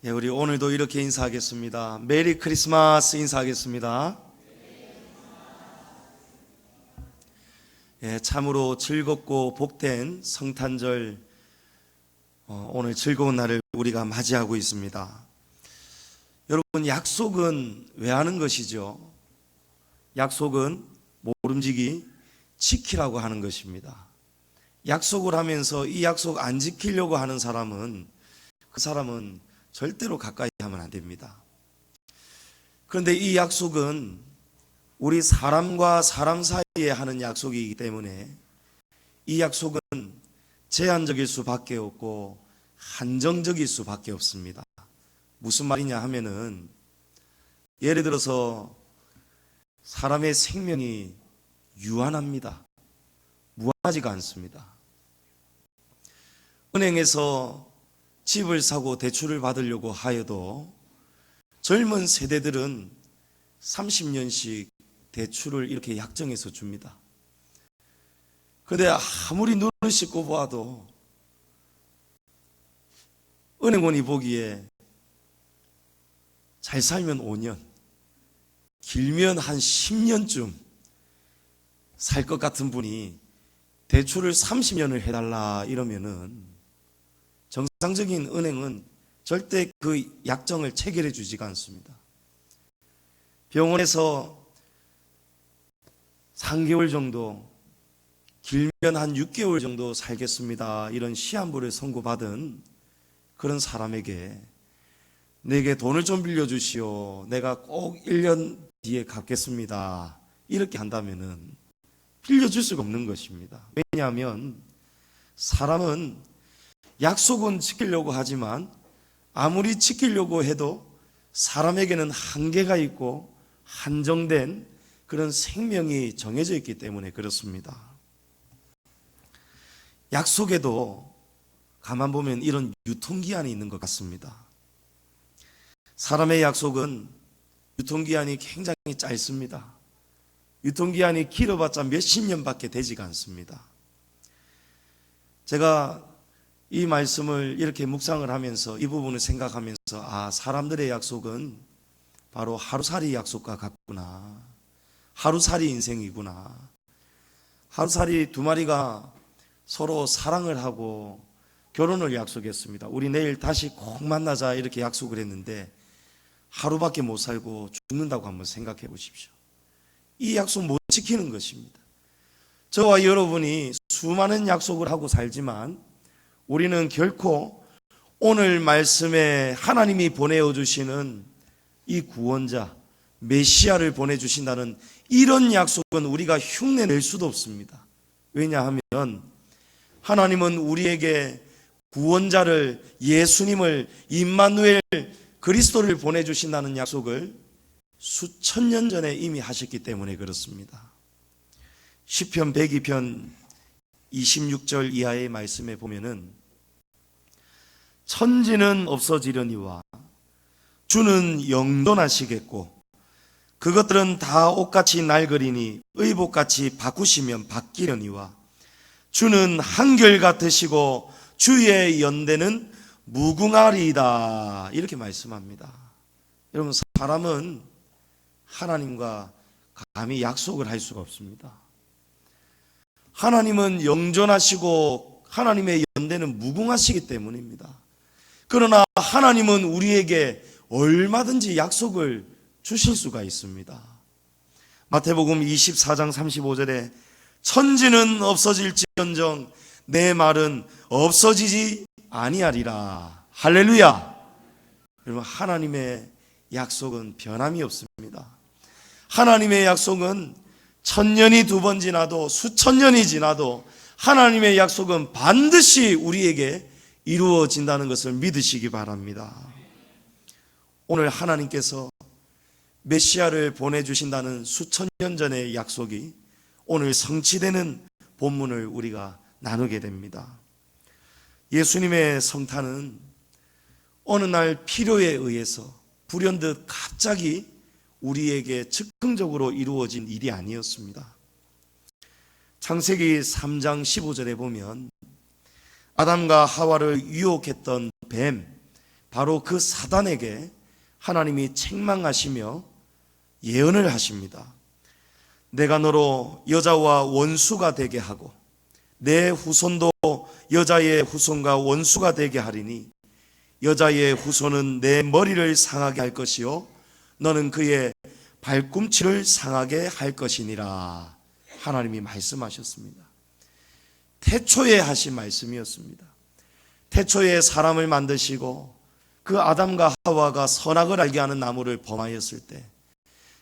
예, 우리 오늘도 이렇게 인사하겠습니다. 메리 크리스마스 인사하겠습니다. 예, 참으로 즐겁고 복된 성탄절, 오늘 즐거운 날을 우리가 맞이하고 있습니다. 여러분, 약속은 왜 하는 것이죠? 약속은 모름지기 지키라고 하는 것입니다. 약속을 하면서 이 약속 안 지키려고 하는 사람은, 그 사람은 절대로 가까이 하면 안 됩니다. 그런데 이 약속은 우리 사람과 사람 사이에 하는 약속이기 때문에 이 약속은 제한적일 수밖에 없고 한정적일 수밖에 없습니다. 무슨 말이냐 하면은, 예를 들어서 사람의 생명이 유한합니다. 무한하지가 않습니다. 은행에서 집을 사고 대출을 받으려고 하여도 젊은 세대들은 30년씩 대출을 이렇게 약정해서 줍니다. 그런데 아무리 눈을 씻고 보아도 은행원이 보기에 잘 살면 5년, 길면 한 10년쯤 살 것 같은 분이 대출을 30년을 해달라 이러면은 정상적인 은행은 절대 그 약정을 체결해 주지가 않습니다. 병원에서 3개월 정도, 길면 한 6개월 정도 살겠습니다, 이런 시한부를 선고받은 그런 사람에게 내게 돈을 좀 빌려주시오, 내가 꼭 1년 뒤에 갚겠습니다, 이렇게 한다면은 빌려줄 수가 없는 것입니다. 왜냐하면 사람은 약속은 지키려고 하지만 아무리 지키려고 해도 사람에게는 한계가 있고 한정된 그런 생명이 정해져 있기 때문에 그렇습니다. 약속에도 가만 보면 이런 유통기한이 있는 것 같습니다. 사람의 약속은 유통기한이 굉장히 짧습니다. 유통기한이 길어봤자 몇십 년밖에 되지가 않습니다. 제가 이 말씀을 이렇게 묵상을 하면서 이 부분을 생각하면서, 사람들의 약속은 바로 하루살이 약속과 같구나, 하루살이 인생이구나. 하루살이 두 마리가 서로 사랑을 하고 결혼을 약속했습니다. 우리 내일 다시 꼭 만나자 이렇게 약속을 했는데 하루밖에 못 살고 죽는다고 한번 생각해 보십시오. 이 약속 못 지키는 것입니다. 저와 여러분이 수많은 약속을 하고 살지만 우리는 결코 오늘 말씀에 하나님이 보내주시는 이 구원자 메시아를 보내주신다는 이런 약속은 우리가 흉내낼 수도 없습니다. 왜냐하면 하나님은 우리에게 구원자를, 예수님을, 임마누엘 그리스도를 보내주신다는 약속을 수천 년 전에 이미 하셨기 때문에 그렇습니다. 시편 102편 26절 이하의 말씀에 보면은, 천지는 없어지려니와 주는 영존하시겠고 그것들은 다 옷같이 낡으리니 의복같이 바꾸시면 바뀌려니와 주는 한결같으시고 주의 연대는 무궁하리이다, 이렇게 말씀합니다. 여러분, 사람은 하나님과 감히 약속을 할 수가 없습니다. 하나님은 영존하시고 하나님의 연대는 무궁하시기 때문입니다. 그러나 하나님은 우리에게 얼마든지 약속을 주실 수가 있습니다. 마태복음 24장 35절에 천지는 없어질지언정 내 말은 없어지지 아니하리라. 할렐루야. 여러분, 하나님의 약속은 변함이 없습니다. 하나님의 약속은 1000년이 두 번 지나도 수천 년이 지나도 하나님의 약속은 반드시 우리에게 이루어진다는 것을 믿으시기 바랍니다. 오늘 하나님께서 메시아를 보내주신다는 수천 년 전의 약속이 오늘 성취되는 본문을 우리가 나누게 됩니다. 예수님의 성탄은 어느 날 필요에 의해서 불현듯 갑자기 우리에게 즉흥적으로 이루어진 일이 아니었습니다. 창세기 3장 15절에 보면 아담과 하와를 유혹했던 뱀, 바로 그 사단에게 하나님이 책망하시며 예언을 하십니다. 내가 너로 여자와 원수가 되게 하고 내 후손도 여자의 후손과 원수가 되게 하리니 여자의 후손은 내 머리를 상하게 할 것이요 너는 그의 발꿈치를 상하게 할 것이니라. 하나님이 말씀하셨습니다. 태초에 하신 말씀이었습니다. 태초에 사람을 만드시고 그 아담과 하와가 선악을 알게 하는 나무를 범하였을 때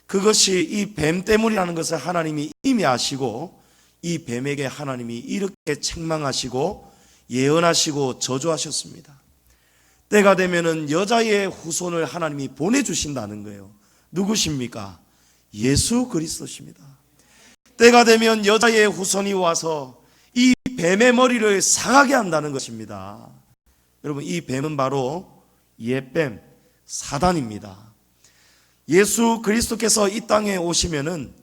그것이 이 뱀 때문이라는 것을 하나님이 이미 아시고 이 뱀에게 하나님이 이렇게 책망하시고 예언하시고 저주하셨습니다. 때가 되면은 여자의 후손을 하나님이 보내주신다는 거예요. 누구십니까? 예수 그리스도십니다. 때가 되면 여자의 후손이 와서 이 뱀의 머리를 상하게 한다는 것입니다. 여러분, 이 뱀은 바로 옛뱀 사단입니다. 예수 그리스도께서 이 땅에 오시면은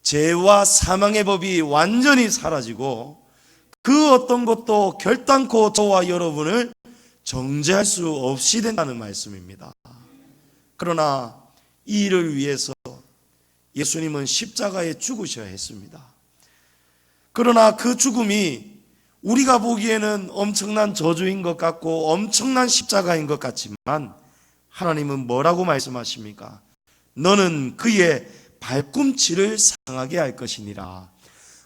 죄와 사망의 법이 완전히 사라지고 그 어떤 것도 결단코 저와 여러분을 정죄할 수 없이 된다는 말씀입니다. 그러나 이 일을 위해서 예수님은 십자가에 죽으셔야 했습니다. 그러나 그 죽음이 우리가 보기에는 엄청난 저주인 것 같고 엄청난 십자가인 것 같지만 하나님은 뭐라고 말씀하십니까? 너는 그의 발꿈치를 상하게 할 것이니라.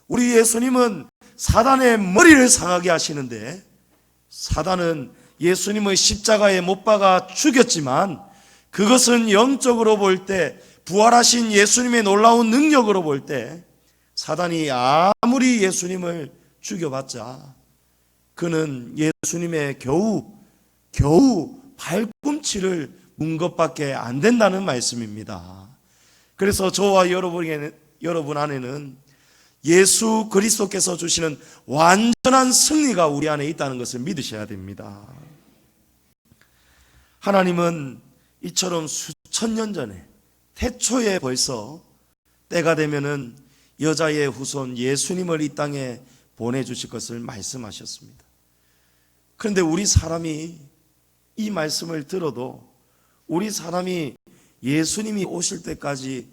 우리 예수님은 사단의 머리를 상하게 하시는데 사단은 예수님의 십자가에 못 박아 죽였지만 그것은 영적으로 볼 때 부활하신 예수님의 놀라운 능력으로 볼 때 사단이 아무리 예수님을 죽여봤자 그는 예수님의 겨우 발꿈치를 문 것밖에 안 된다는 말씀입니다. 그래서 저와 여러분 안에는 예수 그리스도께서 주시는 완전한 승리가 우리 안에 있다는 것을 믿으셔야 됩니다. 하나님은 이처럼 수천 년 전에 태초에 벌써 때가 되면은 여자의 후손 예수님을 이 땅에 보내주실 것을 말씀하셨습니다. 그런데 우리 사람이 이 말씀을 들어도 우리 사람이 예수님이 오실 때까지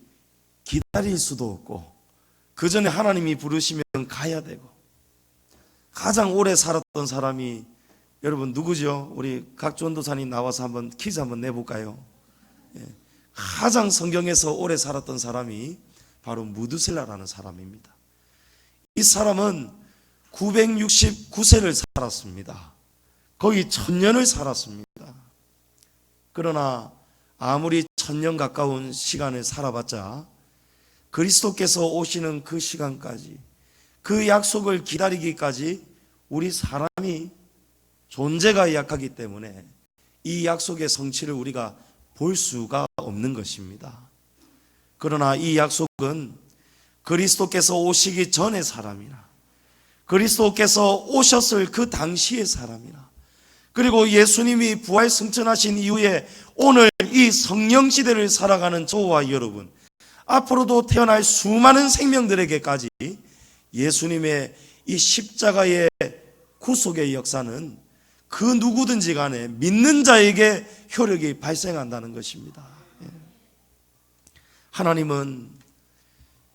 기다릴 수도 없고 그 전에 하나님이 부르시면 가야 되고 가장 오래 살았던 사람이 여러분 누구죠? 우리 각전도사님 나와서 한번 퀴즈 한번 내볼까요? 가장 성경에서 오래 살았던 사람이 바로 무드셀라라는 사람입니다. 이 사람은 969세를 살았습니다. 거의 1000년을 살았습니다. 그러나 아무리 1000년 가까운 시간을 살아봤자 그리스도께서 오시는 그 시간까지 그 약속을 기다리기까지 우리 사람이 존재가 약하기 때문에 이 약속의 성취를 우리가 볼 수가 없는 것입니다. 그러나 이 약속은 그리스도께서 오시기 전의 사람이나 그리스도께서 오셨을 그 당시의 사람이나 그리고 예수님이 부활 승천하신 이후에 오늘 이 성령 시대를 살아가는 저와 여러분 앞으로도 태어날 수많은 생명들에게까지 예수님의 이 십자가의 구속의 역사는 그 누구든지 간에 믿는 자에게 효력이 발생한다는 것입니다. 하나님은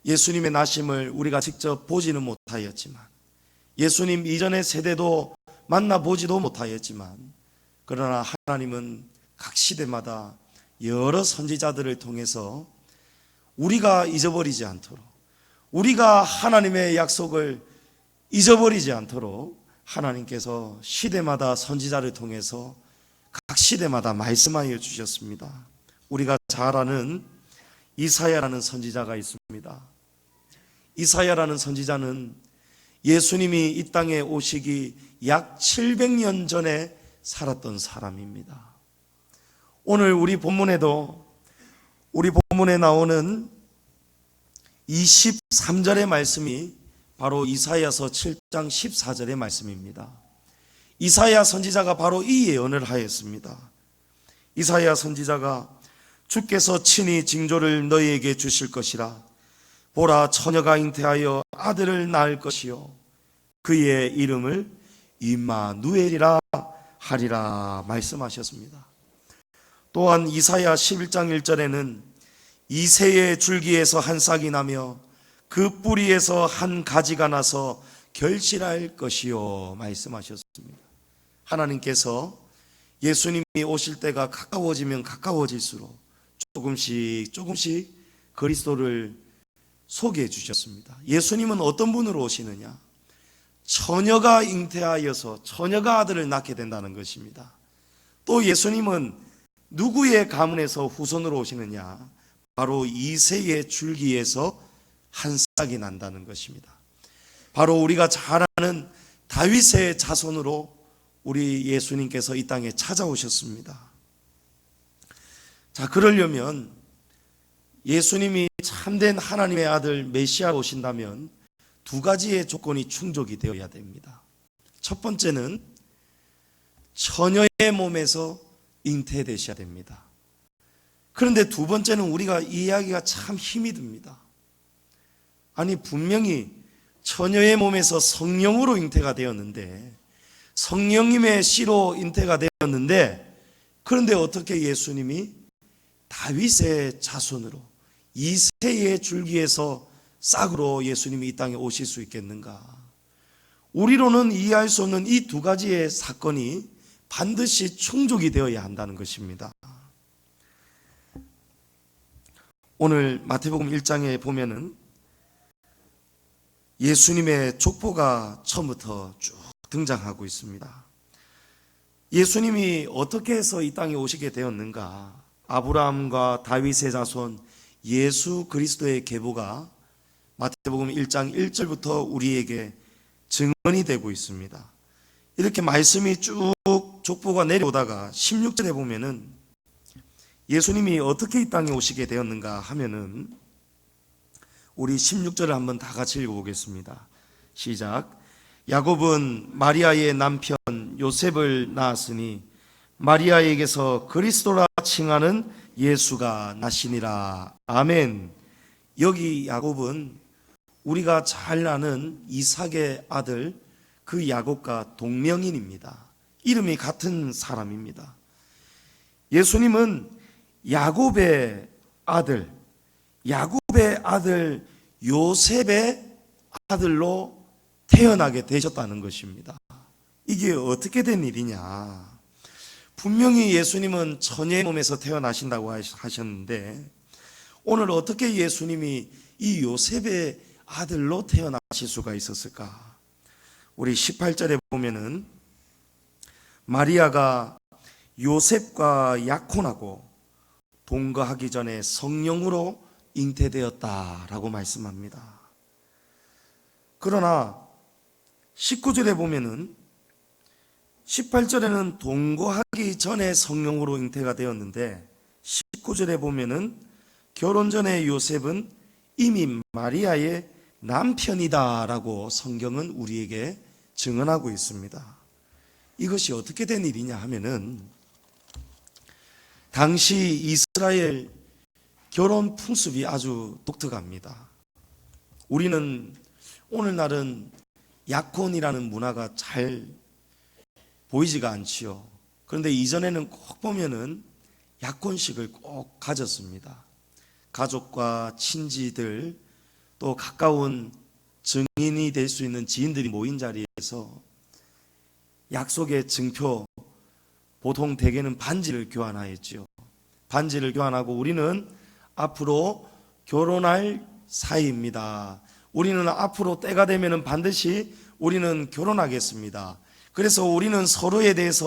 예수님의 나심을 우리가 직접 보지는 못하였지만 예수님 이전의 세대도 만나보지도 못하였지만 그러나 하나님은 각 시대마다 여러 선지자들을 통해서 우리가 잊어버리지 않도록 우리가 하나님의 약속을 잊어버리지 않도록 하나님께서 시대마다 선지자를 통해서 각 시대마다 말씀하여 주셨습니다. 우리가 잘 아는 이사야라는 선지자가 있습니다. 이사야라는 선지자는 예수님이 이 땅에 오시기 약 700년 전에 살았던 사람입니다. 오늘 우리 본문에 나오는 23절의 말씀이 바로 이사야서 7장 14절의 말씀입니다. 이사야 선지자가 바로 이 예언을 하였습니다. 이사야 선지자가 주께서 친히 징조를 너희에게 주실 것이라. 보라, 처녀가 잉태하여 아들을 낳을 것이요 그의 이름을 임마누엘이라 하리라 말씀하셨습니다. 또한 이사야 11장 1절에는 이새의 줄기에서 한 싹이 나며 그 뿌리에서 한 가지가 나서 결실할 것이요 말씀하셨습니다. 하나님께서 예수님이 오실 때가 가까워지면 가까워질수록 조금씩 그리스도를 소개해 주셨습니다. 예수님은 어떤 분으로 오시느냐? 처녀가 잉태하여서 처녀가 아들을 낳게 된다는 것입니다. 또 예수님은 누구의 가문에서 후손으로 오시느냐? 바로 이새의 줄기에서 한 싹이 난다는 것입니다. 바로 우리가 잘 아는 다윗의 자손으로 우리 예수님께서 이 땅에 찾아오셨습니다. 자, 그러려면 예수님이 참된 하나님의 아들 메시아로 오신다면 두 가지의 조건이 충족이 되어야 됩니다. 첫 번째는 처녀의 몸에서 잉태되셔야 됩니다. 그런데 두 번째는 우리가 이해하기가 참 힘이 듭니다. 아니, 분명히 처녀의 몸에서 성령으로 잉태가 되었는데, 성령님의 씨로 잉태가 되었는데, 그런데 어떻게 예수님이 다윗의 자손으로 이새의 줄기에서 싹으로 예수님이 이 땅에 오실 수 있겠는가? 우리로는 이해할 수 없는 이 두 가지의 사건이 반드시 충족이 되어야 한다는 것입니다. 오늘 마태복음 1장에 보면은 예수님의 족보가 처음부터 쭉 등장하고 있습니다. 예수님이 어떻게 해서 이 땅에 오시게 되었는가? 아브라함과 다윗의 자손 예수 그리스도의 계보가 마태복음 1장 1절부터 우리에게 증언이 되고 있습니다. 이렇게 말씀이 쭉 족보가 내려오다가 16절에 보면은 예수님이 어떻게 이 땅에 오시게 되었는가 하면은 우리 16절을 한번 다 같이 읽어보겠습니다. 시작. 야곱은 마리아의 남편 요셉을 낳았으니 마리아에게서 그리스도라 칭하는 예수가 나시니라. 아멘. 여기 야곱은 우리가 잘 아는 이삭의 아들 그 야곱과 동명인입니다. 이름이 같은 사람입니다. 예수님은 야곱의 아들 요셉의 아들로 태어나게 되셨다는 것입니다. 이게 어떻게 된 일이냐? 분명히 예수님은 처녀의 몸에서 태어나신다고 하셨는데 오늘 어떻게 예수님이 이 요셉의 아들로 태어나실 수가 있었을까? 우리 18절에 보면은 마리아가 요셉과 약혼하고 동거하기 전에 성령으로 잉태되었다라고 말씀합니다. 그러나 19절에 보면은 18절에는 동거하기 전에 성령으로 잉태가 되었는데 19절에 보면은 결혼 전에 요셉은 이미 마리아의 남편이다라고 성경은 우리에게 증언하고 있습니다. 이것이 어떻게 된 일이냐 하면은 당시 이스라엘 결혼 풍습이 아주 독특합니다. 우리는 오늘날은 약혼이라는 문화가 잘 보이지가 않지요. 그런데 이전에는 꼭 보면은 약혼식을 꼭 가졌습니다. 가족과 친지들 또 가까운 증인이 될 수 있는 지인들이 모인 자리에서 약속의 증표, 보통 대개는 반지를 교환하였지요. 반지를 교환하고 우리는 앞으로 결혼할 사이입니다. 우리는 앞으로 때가 되면 반드시 우리는 결혼하겠습니다. 그래서 우리는 서로에 대해서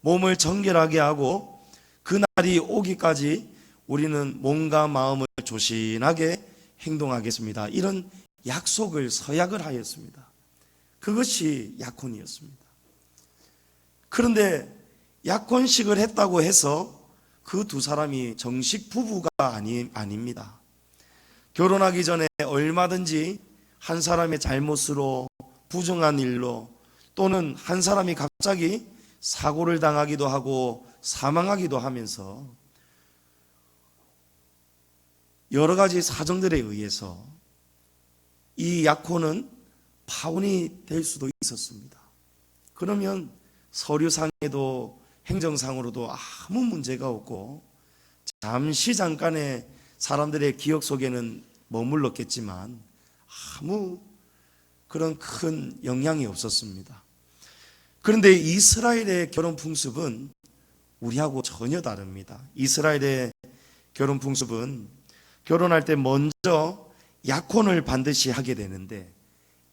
몸을 정결하게 하고 그날이 오기까지 우리는 몸과 마음을 조신하게 행동하겠습니다. 이런 약속을 서약을 하였습니다. 그것이 약혼이었습니다. 그런데 약혼식을 했다고 해서 그 두 사람이 정식 부부가 아닙니다. 결혼하기 전에 얼마든지 한 사람의 잘못으로 부정한 일로 또는 한 사람이 갑자기 사고를 당하기도 하고 사망하기도 하면서 여러 가지 사정들에 의해서 이 약혼은 파혼이 될 수도 있었습니다. 그러면 서류상에도 행정상으로도 아무 문제가 없고 잠시 잠깐의 사람들의 기억 속에는 머물렀겠지만 아무 그런 큰 영향이 없었습니다. 그런데 이스라엘의 결혼 풍습은 우리하고 전혀 다릅니다. 이스라엘의 결혼 풍습은 결혼할 때 먼저 약혼을 반드시 하게 되는데,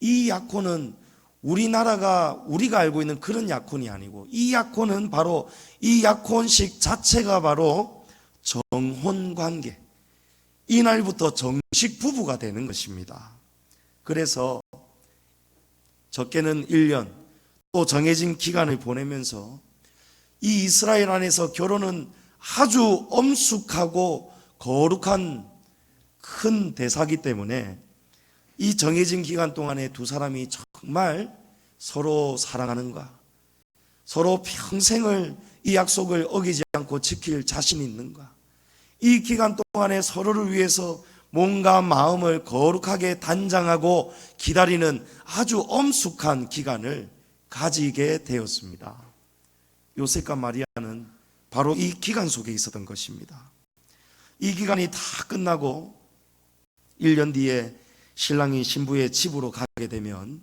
이 약혼은 우리가 알고 있는 그런 약혼이 아니고, 이 약혼은 바로, 이 약혼식 자체가 바로 정혼 관계, 이날부터 정식 부부가 되는 것입니다. 그래서 적게는 1년, 또 정해진 기간을 보내면서 이 이스라엘 안에서 결혼은 아주 엄숙하고 거룩한 큰 대사기 때문에 이 정해진 기간 동안에 두 사람이 정말 서로 사랑하는가, 서로 평생을 이 약속을 어기지 않고 지킬 자신이 있는가, 이 기간 동안에 서로를 위해서 몸과 마음을 거룩하게 단장하고 기다리는 아주 엄숙한 기간을 가지게 되었습니다. 요셉과 마리아는 바로 이 기간 속에 있었던 것입니다. 이 기간이 다 끝나고 1년 뒤에 신랑이 신부의 집으로 가게 되면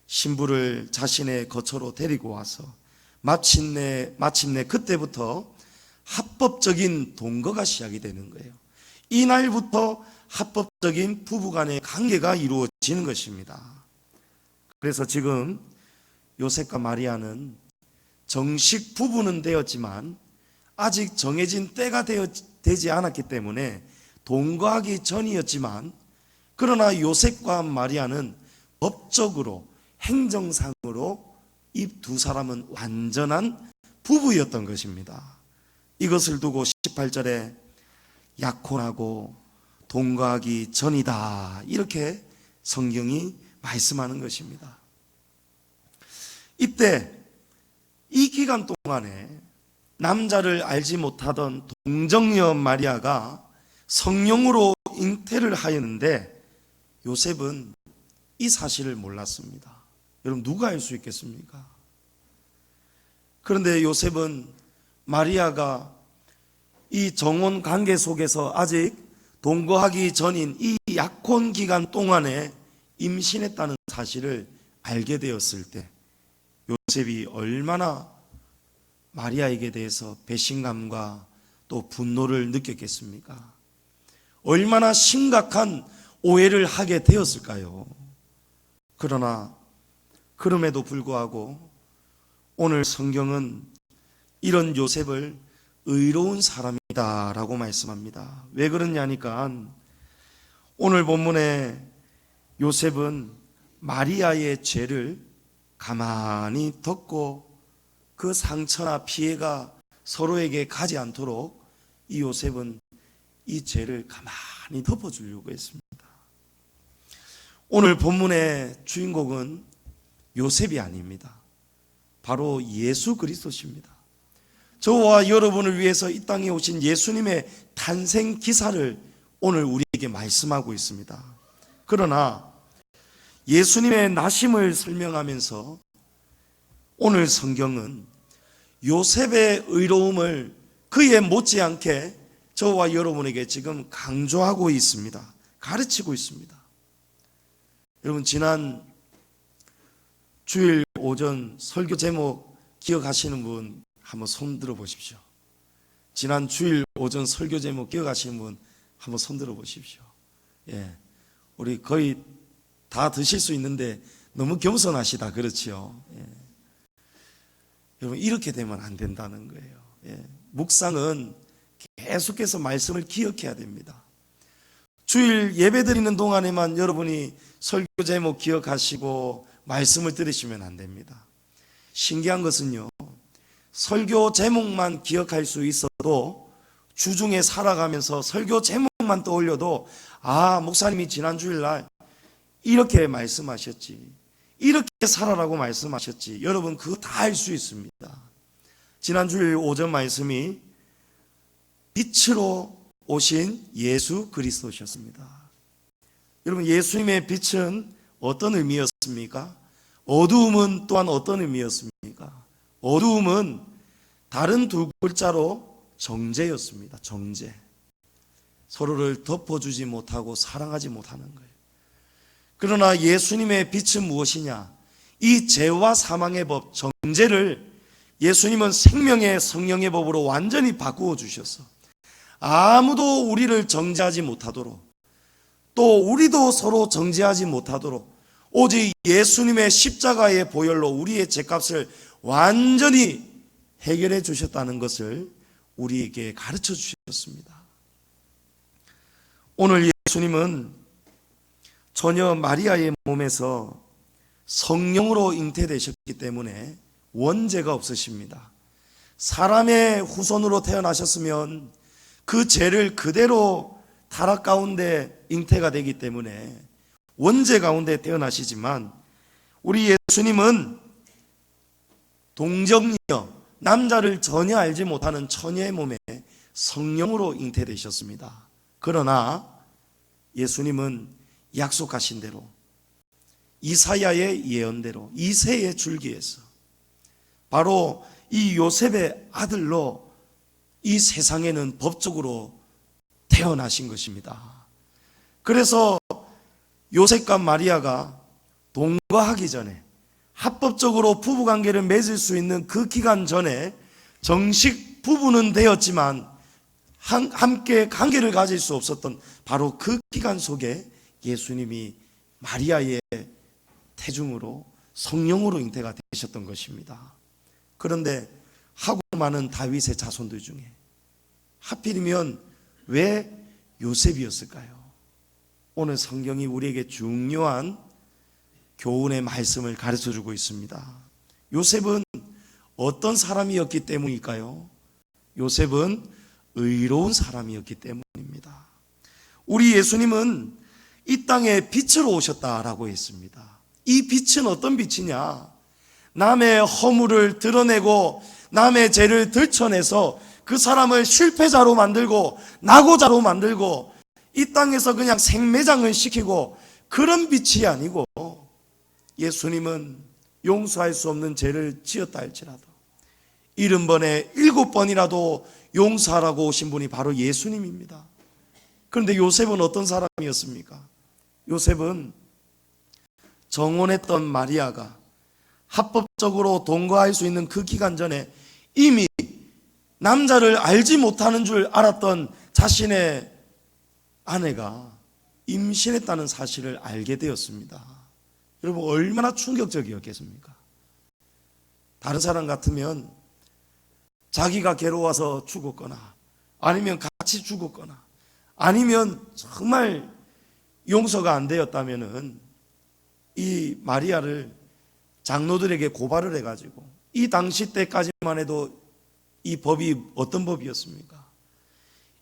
신부를 자신의 거처로 데리고 와서 마침내 그때부터 합법적인 동거가 시작이 되는 거예요. 이날부터 합법적인 부부간의 관계가 이루어지는 것입니다. 그래서 지금 요셉과 마리아는 정식 부부는 되었지만 아직 정해진 때가 되지 않았기 때문에 동거하기 전이었지만, 그러나 요셉과 마리아는 법적으로, 행정상으로 이 두 사람은 완전한 부부였던 것입니다. 이것을 두고 18절에 약혼하고 동거하기 전이다, 이렇게 성경이 말씀하는 것입니다. 이때 이 기간 동안에 남자를 알지 못하던 동정녀 마리아가 성령으로 잉태를 하였는데 요셉은 이 사실을 몰랐습니다. 여러분, 누가 알 수 있겠습니까? 그런데 요셉은 마리아가 이 정혼 관계 속에서 아직 동거하기 전인 이 약혼 기간 동안에 임신했다는 사실을 알게 되었을 때 요셉이 얼마나 마리아에게 대해서 배신감과 또 분노를 느꼈겠습니까? 얼마나 심각한 오해를 하게 되었을까요? 그러나 그럼에도 불구하고 오늘 성경은 이런 요셉을 의로운 사람이다 라고 말씀합니다. 왜 그러냐니까 오늘 본문에 요셉은 마리아의 죄를 가만히 덮고 그 상처나 피해가 서로에게 가지 않도록 이 요셉은 이 죄를 가만히 덮어주려고 했습니다. 오늘 본문의 주인공은 요셉이 아닙니다. 바로 예수 그리스도십니다. 저와 여러분을 위해서 이 땅에 오신 예수님의 탄생 기사를 오늘 우리에게 말씀하고 있습니다. 그러나 예수님의 나심을 설명하면서 오늘 성경은 요셉의 의로움을 그에 못지않게 저와 여러분에게 지금 강조하고 있습니다. 가르치고 있습니다. 여러분, 지난 주일 오전 설교 제목 기억하시는 분 한번 손 들어 보십시오. 지난 주일 오전 설교 제목 기억하시는 분 한번 손 들어 보십시오. 예, 우리 거의 다 드실 수 있는데 너무 겸손하시다, 그렇지요? 예. 여러분, 이렇게 되면 안 된다는 거예요. 예. 묵상은 계속해서 말씀을 기억해야 됩니다. 주일 예배 드리는 동안에만 여러분이 설교 제목 기억하시고 말씀을 들으시면 안 됩니다. 신기한 것은요, 설교 제목만 기억할 수 있어도 주중에 살아가면서 설교 제목만 떠올려도 목사님이 지난 주일날 이렇게 말씀하셨지, 이렇게 살아라고 말씀하셨지, 여러분 그거 다 알 수 있습니다. 지난 주일 오전 말씀이 빛으로 오신 예수 그리스도셨습니다. 여러분, 예수님의 빛은 어떤 의미였습니까? 어두움은 또한 어떤 의미였습니까? 어두움은 다른 두 글자로 정죄였습니다. 정죄. 서로를 덮어주지 못하고 사랑하지 못하는 거예요. 그러나 예수님의 빛은 무엇이냐? 이 죄와 사망의 법, 정죄를 예수님은 생명의 성령의 법으로 완전히 바꾸어 주셔서 아무도 우리를 정죄하지 못하도록, 또 우리도 서로 정죄하지 못하도록 오직 예수님의 십자가의 보혈로 우리의 죄값을 완전히 해결해 주셨다는 것을 우리에게 가르쳐 주셨습니다. 오늘 예수님은 처녀 마리아의 몸에서 성령으로 잉태되셨기 때문에 원죄가 없으십니다. 사람의 후손으로 태어나셨으면 그 죄를 그대로 타락 가운데 잉태가 되기 때문에 원죄 가운데 태어나시지만, 우리 예수님은 동정녀, 남자를 전혀 알지 못하는 처녀의 몸에 성령으로 잉태되셨습니다. 그러나 예수님은 약속하신 대로 이사야의 예언대로 이새의 줄기에서 바로 이 요셉의 아들로 이 세상에는 법적으로 태어나신 것입니다. 그래서 요셉과 마리아가 동거하기 전에, 합법적으로 부부관계를 맺을 수 있는 그 기간 전에 정식 부부는 되었지만 함께 관계를 가질 수 없었던 바로 그 기간 속에 예수님이 마리아의 태중으로 성령으로 잉태가 되셨던 것입니다. 그런데 하고 많은 다윗의 자손들 중에 하필이면 왜 요셉이었을까요? 오늘 성경이 우리에게 중요한 교훈의 말씀을 가르쳐주고 있습니다. 요셉은 어떤 사람이었기 때문일까요? 요셉은 의로운 사람이었기 때문입니다. 우리 예수님은 이 땅에 빛으로 오셨다라고 했습니다. 이 빛은 어떤 빛이냐? 남의 허물을 드러내고 남의 죄를 들춰내서 그 사람을 실패자로 만들고 낙오자로 만들고 이 땅에서 그냥 생매장을 시키고 그런 빛이 아니고, 예수님은 용서할 수 없는 죄를 지었다 할지라도 70번에 7번이라도 용서하라고 오신 분이 바로 예수님입니다. 그런데 요셉은 어떤 사람이었습니까? 요셉은 정혼했던 마리아가 합법적으로 동거할 수 있는 그 기간 전에 이미 남자를 알지 못하는 줄 알았던 자신의 아내가 임신했다는 사실을 알게 되었습니다. 여러분, 얼마나 충격적이었겠습니까? 다른 사람 같으면 자기가 괴로워서 죽었거나 아니면 같이 죽었거나 아니면 정말 용서가 안 되었다면은 이 마리아를 장로들에게 고발을 해가지고, 이 당시 때까지만 해도 이 법이 어떤 법이었습니까?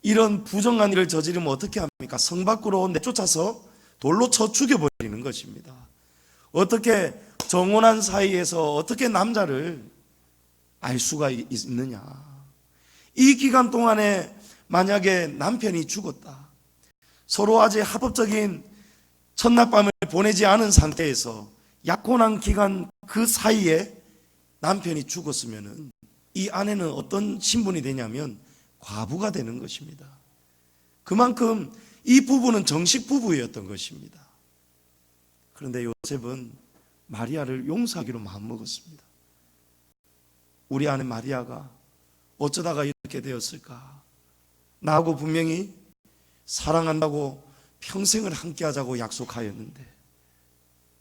이런 부정한 일을 저지르면 어떻게 합니까? 성 밖으로 내쫓아서 돌로 쳐 죽여버리는 것입니다. 어떻게 정혼한 사이에서 어떻게 남자를 알 수가 있느냐? 이 기간 동안에 만약에 남편이 죽었다, 서로 아직 합법적인 첫날밤을 보내지 않은 상태에서 약혼한 기간 그 사이에 남편이 죽었으면 이 아내는 어떤 신분이 되냐면 과부가 되는 것입니다. 그만큼 이 부부는 정식 부부였던 것입니다. 그런데 요셉은 마리아를 용서하기로 마음먹었습니다. 우리 아내 마리아가 어쩌다가 이렇게 되었을까? 나하고 분명히 사랑한다고 평생을 함께하자고 약속하였는데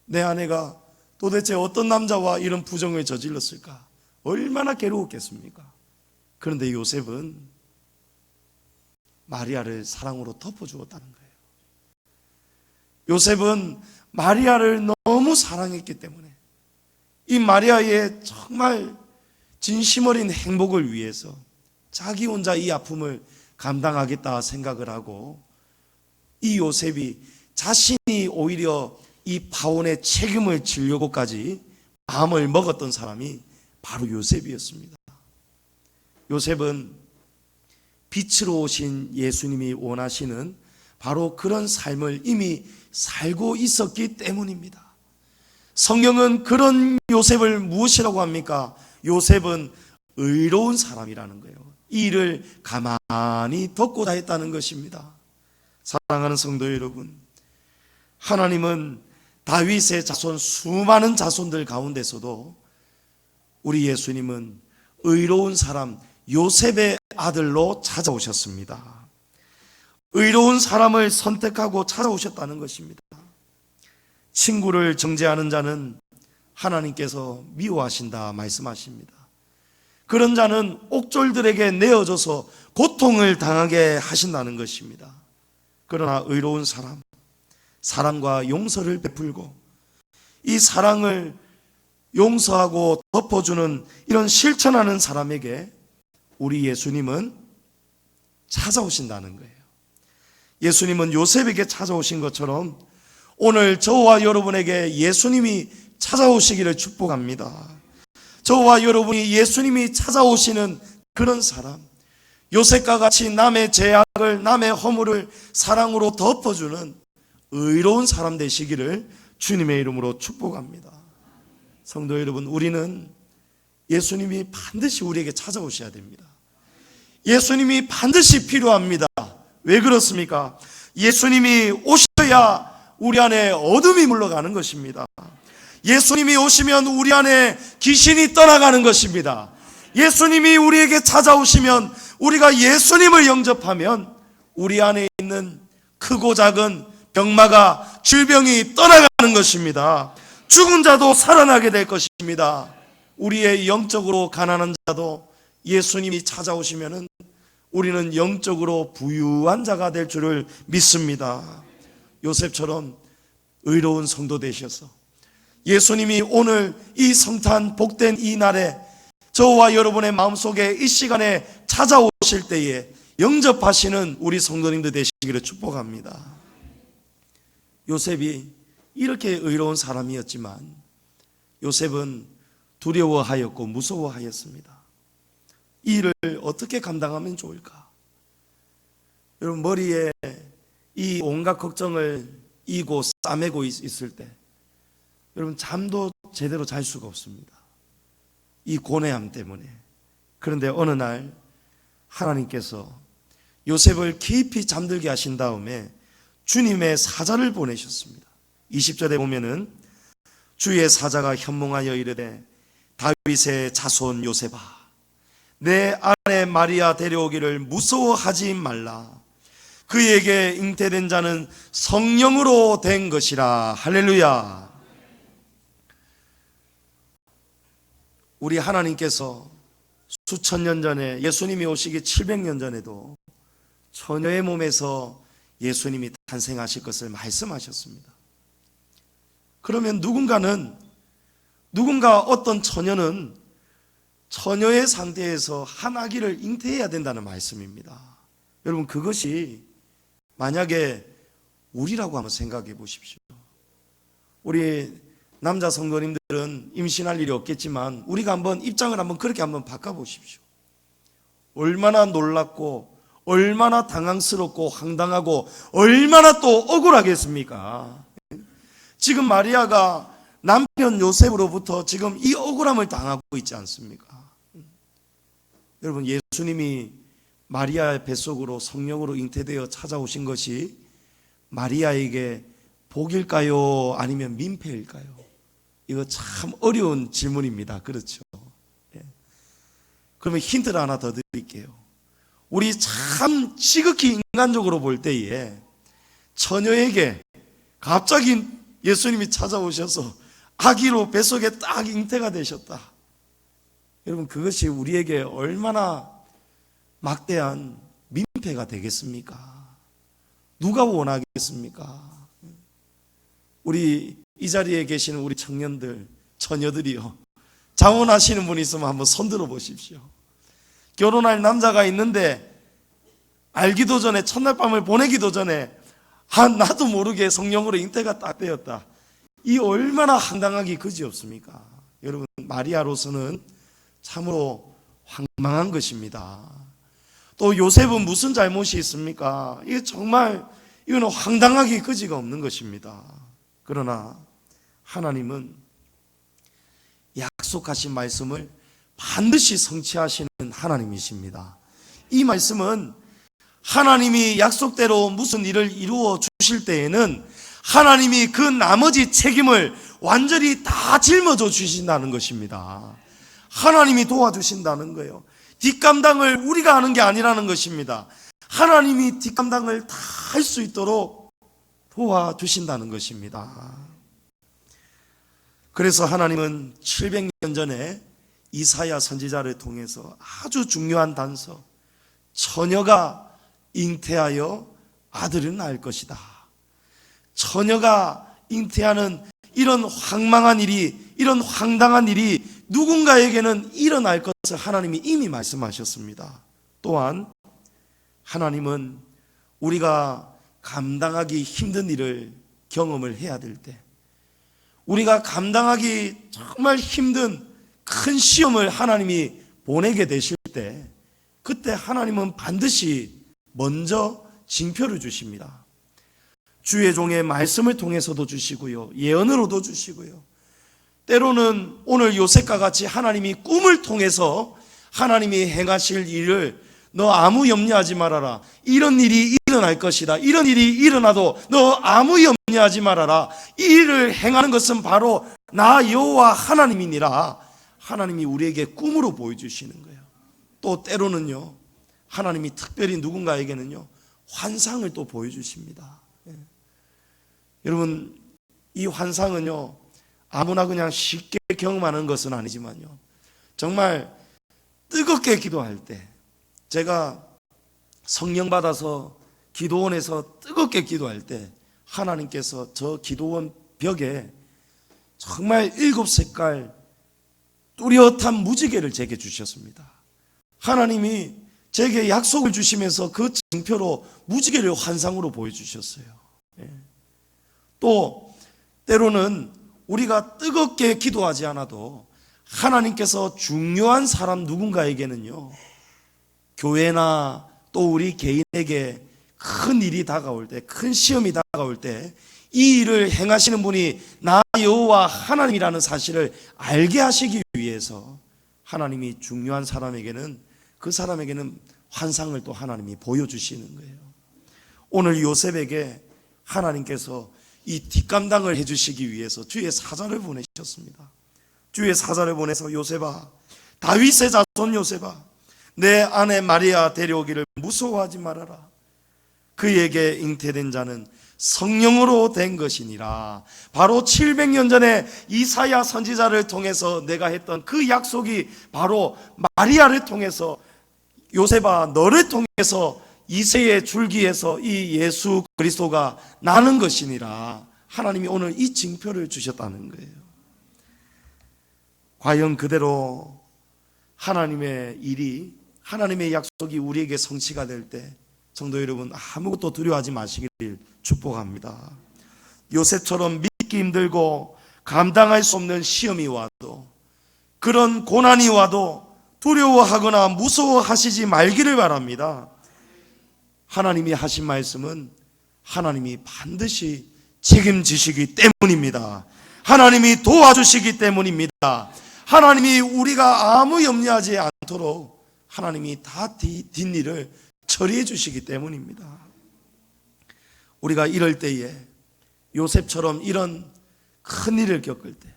내 아내가 도대체 어떤 남자와 이런 부정을 저질렀을까? 얼마나 괴로웠겠습니까? 그런데 요셉은 마리아를 사랑으로 덮어주었다는 거예요. 요셉은 마리아를 너무 사랑했기 때문에 이 마리아의 정말 진심 어린 행복을 위해서 자기 혼자 이 아픔을 감당하겠다 생각을 하고, 이 요셉이 자신이 오히려 이 파혼의 책임을 지려고까지 마음을 먹었던 사람이 바로 요셉이었습니다. 요셉은 빛으로 오신 예수님이 원하시는 바로 그런 삶을 이미 살고 있었기 때문입니다. 성경은 그런 요셉을 무엇이라고 합니까? 요셉은 의로운 사람이라는 거예요. 이 일을 가만히 덮고 다 했다는 것입니다. 사랑하는 성도 여러분, 하나님은 다윗의 자손, 수많은 자손들 가운데서도 우리 예수님은 의로운 사람 요셉의 아들로 찾아오셨습니다. 의로운 사람을 선택하고 찾아오셨다는 것입니다. 친구를 정죄하는 자는 하나님께서 미워하신다 말씀하십니다. 그런 자는 옥졸들에게 내어줘서 고통을 당하게 하신다는 것입니다. 그러나 의로운 사람, 사랑과 용서를 베풀고 이 사랑을 용서하고 덮어주는 이런 실천하는 사람에게 우리 예수님은 찾아오신다는 거예요. 예수님은 요셉에게 찾아오신 것처럼 오늘 저와 여러분에게 예수님이 찾아오시기를 축복합니다. 저와 여러분이 예수님이 찾아오시는 그런 사람, 요셉과 같이 남의 죄악을, 남의 허물을 사랑으로 덮어주는 의로운 사람 되시기를 주님의 이름으로 축복합니다. 성도 여러분, 우리는 예수님이 반드시 우리에게 찾아오셔야 됩니다. 예수님이 반드시 필요합니다. 왜 그렇습니까? 예수님이 오셔야 우리 안에 어둠이 물러가는 것입니다. 예수님이 오시면 우리 안에 귀신이 떠나가는 것입니다. 예수님이 우리에게 찾아오시면, 우리가 예수님을 영접하면 우리 안에 있는 크고 작은 병마가, 질병이 떠나가는 것입니다. 죽은 자도 살아나게 될 것입니다. 우리의 영적으로 가난한 자도 예수님이 찾아오시면 우리는 영적으로 부유한 자가 될 줄을 믿습니다. 요셉처럼 의로운 성도 되셔서 예수님이 오늘 이 성탄 복된 이 날에 저와 여러분의 마음속에 이 시간에 찾아오실 때에 영접하시는 우리 성도님들 되시기를 축복합니다. 요셉이 이렇게 의로운 사람이었지만 요셉은 두려워하였고 무서워하였습니다. 이 일을 어떻게 감당하면 좋을까? 여러분, 머리에 이 온갖 걱정을 이고 싸매고 있을 때 여러분 잠도 제대로 잘 수가 없습니다. 이 고뇌함 때문에. 그런데 어느 날 하나님께서 요셉을 깊이 잠들게 하신 다음에 주님의 사자를 보내셨습니다. 20절에 보면은 주의 사자가 현몽하여 이르되 다윗의 자손 요셉아, 내 아내 마리아 데려오기를 무서워하지 말라. 그에게 잉태된 자는 성령으로 된 것이라. 할렐루야. 우리 하나님께서 수천 년 전에, 예수님이 오시기 700년 전에도 처녀의 몸에서 예수님이 탄생하실 것을 말씀하셨습니다. 그러면 누군가 어떤 처녀는 처녀의 상태에서 한 아기를 잉태해야 된다는 말씀입니다. 여러분, 그것이 만약에 우리라고 한번 생각해 보십시오. 우리 남자 성도님들은 임신할 일이 없겠지만 우리가 한번 입장을 그렇게 한번 바꿔보십시오. 얼마나 놀랍고 얼마나 당황스럽고 황당하고 얼마나 또 억울하겠습니까? 지금 마리아가 남편 요셉으로부터 지금 이 억울함을 당하고 있지 않습니까? 여러분, 예수님이 마리아의 뱃속으로 성령으로 잉태되어 찾아오신 것이 마리아에게 복일까요? 아니면 민폐일까요? 이거 참 어려운 질문입니다. 그렇죠? 그러면 힌트를 하나 더 드릴게요. 우리 참 지극히 인간적으로 볼 때에 처녀에게 갑자기 예수님이 찾아오셔서 아기로 뱃속에 딱 잉태가 되셨다. 여러분, 그것이 우리에게 얼마나 막대한 민폐가 되겠습니까? 누가 원하겠습니까? 우리 이 자리에 계시는 우리 청년들, 처녀들이요, 자원하시는 분이 있으면 한번 손들어 보십시오. 결혼할 남자가 있는데 알기도 전에, 첫날 밤을 보내기도 전에 나도 모르게 성령으로 잉태가 딱 되었다. 이 얼마나 황당하기 그지없습니까? 여러분, 마리아로서는 참으로 황망한 것입니다. 또 요셉은 무슨 잘못이 있습니까? 이게 정말, 이거는 황당하기 그지가 없는 것입니다. 그러나 하나님은 약속하신 말씀을 반드시 성취하시는 하나님이십니다. 이 말씀은 하나님이 약속대로 무슨 일을 이루어 주실 때에는 하나님이 그 나머지 책임을 완전히 다 짊어져 주신다는 것입니다. 하나님이 도와주신다는 거예요. 뒷감당을 우리가 하는 게 아니라는 것입니다. 하나님이 뒷감당을 다 할 수 있도록 도와주신다는 것입니다. 그래서 하나님은 700년 전에 이사야 선지자를 통해서 아주 중요한 단서, 처녀가 잉태하여 아들을 낳을 것이다. 처녀가 잉태하는 이런 황망한 일이, 이런 황당한 일이 누군가에게는 일어날 것을 하나님이 이미 말씀하셨습니다. 또한 하나님은 우리가 감당하기 힘든 일을 경험을 해야 될 때, 우리가 감당하기 정말 힘든 큰 시험을 하나님이 보내게 되실 때, 그때 하나님은 반드시 먼저 징표를 주십니다. 주의 종의 말씀을 통해서도 주시고요, 예언으로도 주시고요, 때로는 오늘 요셉과 같이 하나님이 꿈을 통해서 하나님이 행하실 일을 너 아무 염려하지 말아라, 이런 일이 일어날 것이다, 이런 일이 일어나도 너 아무 염려하지 말아라, 이 일을 행하는 것은 바로 나 여호와 하나님이니라 하나님이 우리에게 꿈으로 보여주시는 거예요. 또 때로는요, 하나님이 특별히 누군가에게는요 환상을 또 보여주십니다. 여러분, 이 환상은요 아무나 그냥 쉽게 경험하는 것은 아니지만요, 정말 뜨겁게 기도할 때, 제가 성령 받아서 기도원에서 뜨겁게 기도할 때 하나님께서 저 기도원 벽에 정말 7색깔 뚜렷한 무지개를 제게 주셨습니다. 하나님이 제게 약속을 주시면서 그 징표로 무지개를 환상으로 보여주셨어요. 또 때로는 우리가 뜨겁게 기도하지 않아도 하나님께서 중요한 사람 누군가에게는요, 교회나 또 우리 개인에게 큰 일이 다가올 때, 큰 시험이 다가올 때 이 일을 행하시는 분이 나 여호와 하나님이라는 사실을 알게 하시기 위해서 하나님이 중요한 사람에게는, 그 사람에게는 환상을 또 하나님이 보여주시는 거예요. 오늘 요셉에게 하나님께서 이 뒷감당을 해주시기 위해서 주의 사자를 보내셨습니다. 주의 사자를 보내서 요셉아, 다윗의 자손 요셉아, 내 아내 마리아 데려오기를 무서워하지 말아라. 그에게 잉태된 자는 성령으로 된 것이니라. 바로 700년 전에 이사야 선지자를 통해서 내가 했던 그 약속이 바로 마리아를 통해서, 요셉아 너를 통해서 이새의 줄기에서 이 예수 그리스도가 나는 것이니라. 하나님이 오늘 이 징표를 주셨다는 거예요. 과연 그대로 하나님의 일이, 하나님의 약속이 우리에게 성취가 될 때 성도 여러분, 아무것도 두려워하지 마시기를 축복합니다. 요셉처럼 믿기 힘들고 감당할 수 없는 시험이 와도, 그런 고난이 와도 두려워하거나 무서워하시지 말기를 바랍니다. 하나님이 하신 말씀은 하나님이 반드시 책임지시기 때문입니다. 하나님이 도와주시기 때문입니다. 하나님이 우리가 아무 염려하지 않도록 하나님이 다 뒷일을 처리해 주시기 때문입니다. 우리가 이럴 때에 요셉처럼 이런 큰 일을 겪을 때,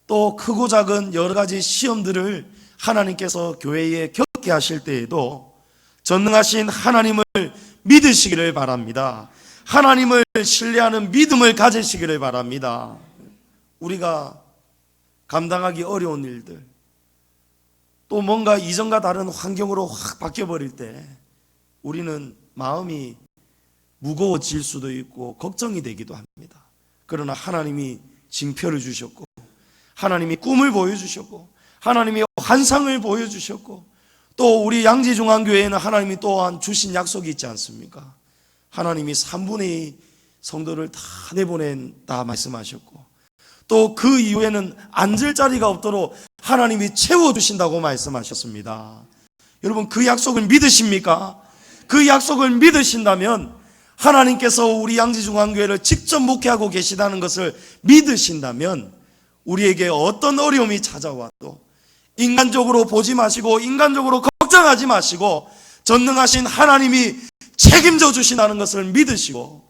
또 크고 작은 여러 가지 시험들을 하나님께서 교회에 겪게 하실 때에도 전능하신 하나님을 믿으시기를 바랍니다. 하나님을 신뢰하는 믿음을 가지시기를 바랍니다. 우리가 감당하기 어려운 일들, 또 뭔가 이전과 다른 환경으로 확 바뀌어버릴 때 우리는 마음이 무거워질 수도 있고 걱정이 되기도 합니다. 그러나 하나님이 징표를 주셨고, 하나님이 꿈을 보여주셨고, 하나님이 환상을 보여주셨고, 또 우리 양지중앙교회에는 하나님이 또한 주신 약속이 있지 않습니까? 하나님이 3분의 2 성도를 다 내보낸다 말씀하셨고, 또 그 이후에는 앉을 자리가 없도록 하나님이 채워주신다고 말씀하셨습니다. 여러분, 그 약속을 믿으십니까? 그 약속을 믿으신다면, 하나님께서 우리 양지중앙교회를 직접 목회하고 계시다는 것을 믿으신다면, 우리에게 어떤 어려움이 찾아와도 인간적으로 보지 마시고 인간적으로 걱정하지 마시고 전능하신 하나님이 책임져 주신다는 것을 믿으시고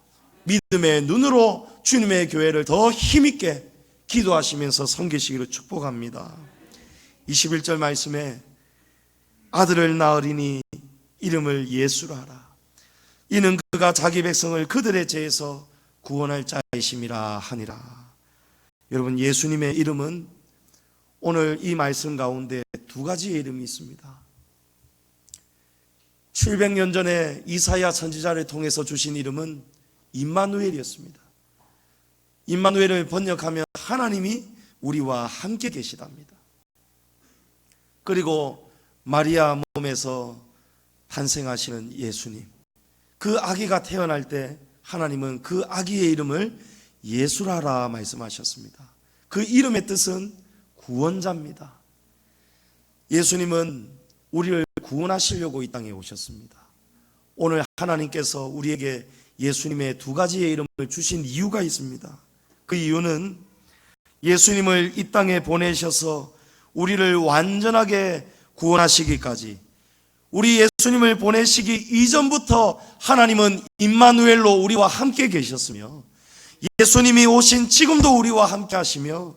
믿음의 눈으로 주님의 교회를 더 힘있게 기도하시면서 섬기시기를 축복합니다. 21절 말씀에 아들을 낳으리니 이름을 예수라 하라. 이는 그가 자기 백성을 그들의 죄에서 구원할 자이심이라 하니라. 여러분, 예수님의 이름은 오늘 이 말씀 가운데 두 가지의 이름이 있습니다. 700년 전에 이사야 선지자를 통해서 주신 이름은 임마누엘이었습니다. 임마누엘을 번역하면 하나님이 우리와 함께 계시답니다. 그리고 마리아 몸에서 탄생하시는 예수님, 그 아기가 태어날 때 하나님은 그 아기의 이름을 예수라라 말씀하셨습니다. 그 이름의 뜻은 구원자입니다. 예수님은 우리를 구원하시려고 이 땅에 오셨습니다. 오늘 하나님께서 우리에게 예수님의 두 가지의 이름을 주신 이유가 있습니다. 그 이유는 예수님을 이 땅에 보내셔서 우리를 완전하게 구원하시기까지, 우리 예수님을 보내시기 이전부터 하나님은 임마누엘로 우리와 함께 계셨으며, 예수님이 오신 지금도 우리와 함께 하시며,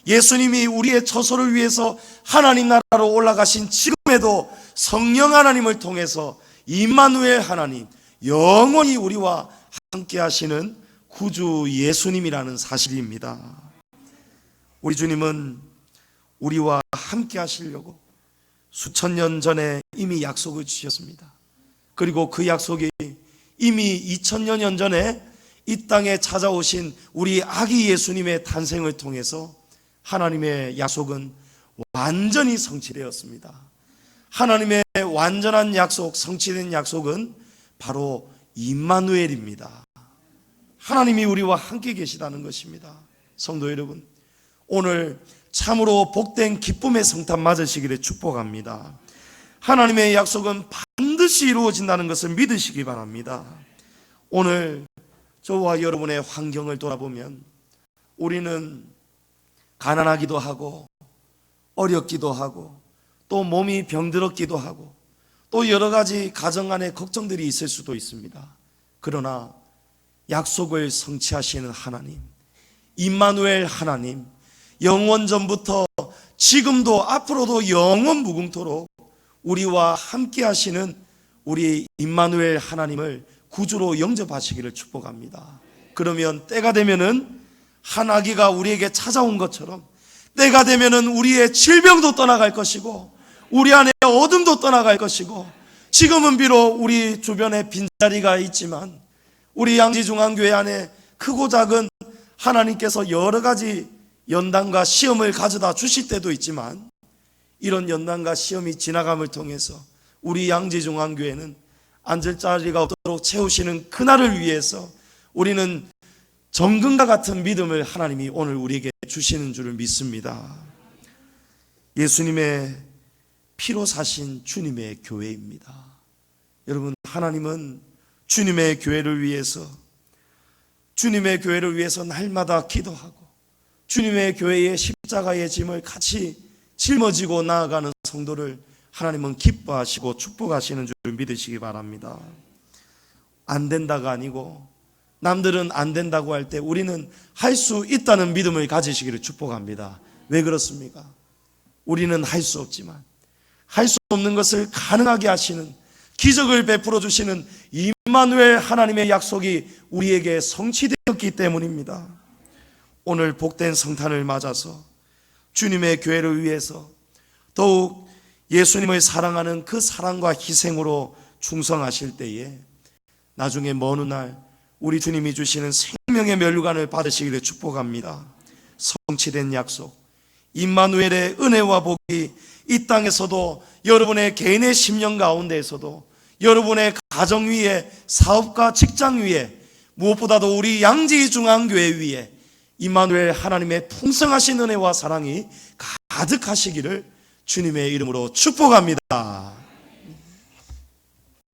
예수님이 우리의 처소를 위해서 하나님 나라로 올라가신 지금에도 성령 하나님을 통해서 임마누엘 하나님, 영원히 우리와 함께 하시는 구주 예수님이라는 사실입니다. 우리 주님은 우리와 함께 하시려고 수천 년 전에 이미 약속을 주셨습니다. 그리고 그 약속이 이미 2000년 전에 이 땅에 찾아오신 우리 아기 예수님의 탄생을 통해서 하나님의 약속은 완전히 성취되었습니다. 하나님의 완전한 약속, 성취된 약속은 바로 임마누엘입니다. 하나님이 우리와 함께 계시다는 것입니다. 성도 여러분, 오늘 참으로 복된 기쁨의 성탄 맞으시기를 축복합니다. 하나님의 약속은 반드시 이루어진다는 것을 믿으시기 바랍니다. 오늘 저와 여러분의 환경을 돌아보면 우리는 가난하기도 하고 어렵기도 하고 또 몸이 병들었기도 하고 또 여러 가지 가정 안에 걱정들이 있을 수도 있습니다. 그러나 약속을 성취하시는 하나님, 임마누엘 하나님, 영원 전부터 지금도 앞으로도 영원 무궁토록 우리와 함께 하시는 우리 임마누엘 하나님을 구주로 영접하시기를 축복합니다. 그러면 때가 되면은 한 아기가 우리에게 찾아온 것처럼 때가 되면은 우리의 질병도 떠나갈 것이고 우리 안에 어둠도 떠나갈 것이고, 지금은 비록 우리 주변에 빈자리가 있지만 우리 양지중앙교회 안에 크고 작은 하나님께서 여러 가지 연단과 시험을 가져다 주실 때도 있지만, 이런 연단과 시험이 지나감을 통해서 우리 양지중앙교회는 앉을 자리가 없도록 채우시는 그날을 위해서 우리는 정금과 같은 믿음을 하나님이 오늘 우리에게 주시는 줄을 믿습니다. 예수님의 피로 사신 주님의 교회입니다. 여러분, 하나님은 주님의 교회를 위해서 날마다 기도하고 주님의 교회의 십자가의 짐을 같이 짊어지고 나아가는 성도를 하나님은 기뻐하시고 축복하시는 줄 믿으시기 바랍니다. 안 된다가 아니고 남들은 안 된다고 할 때 우리는 할 수 있다는 믿음을 가지시기를 축복합니다. 왜 그렇습니까? 우리는 할 수 없지만 할 수 없는 것을 가능하게 하시는, 기적을 베풀어 주시는 임마누엘 하나님의 약속이 우리에게 성취되었기 때문입니다. 오늘 복된 성탄을 맞아서 주님의 교회를 위해서 더욱 예수님을 사랑하는 그 사랑과 희생으로 충성하실 때에 나중에 먼 훗날 우리 주님이 주시는 생명의 면류관을 받으시기를 축복합니다. 성취된 약속, 임마누엘의 은혜와 복이 이 땅에서도 여러분의 개인의 심령 가운데에서도 여러분의 가정 위에, 사업과 직장 위에, 무엇보다도 우리 양지중앙교회 위에 임마누엘 하나님의 풍성하신 은혜와 사랑이 가득하시기를 주님의 이름으로 축복합니다.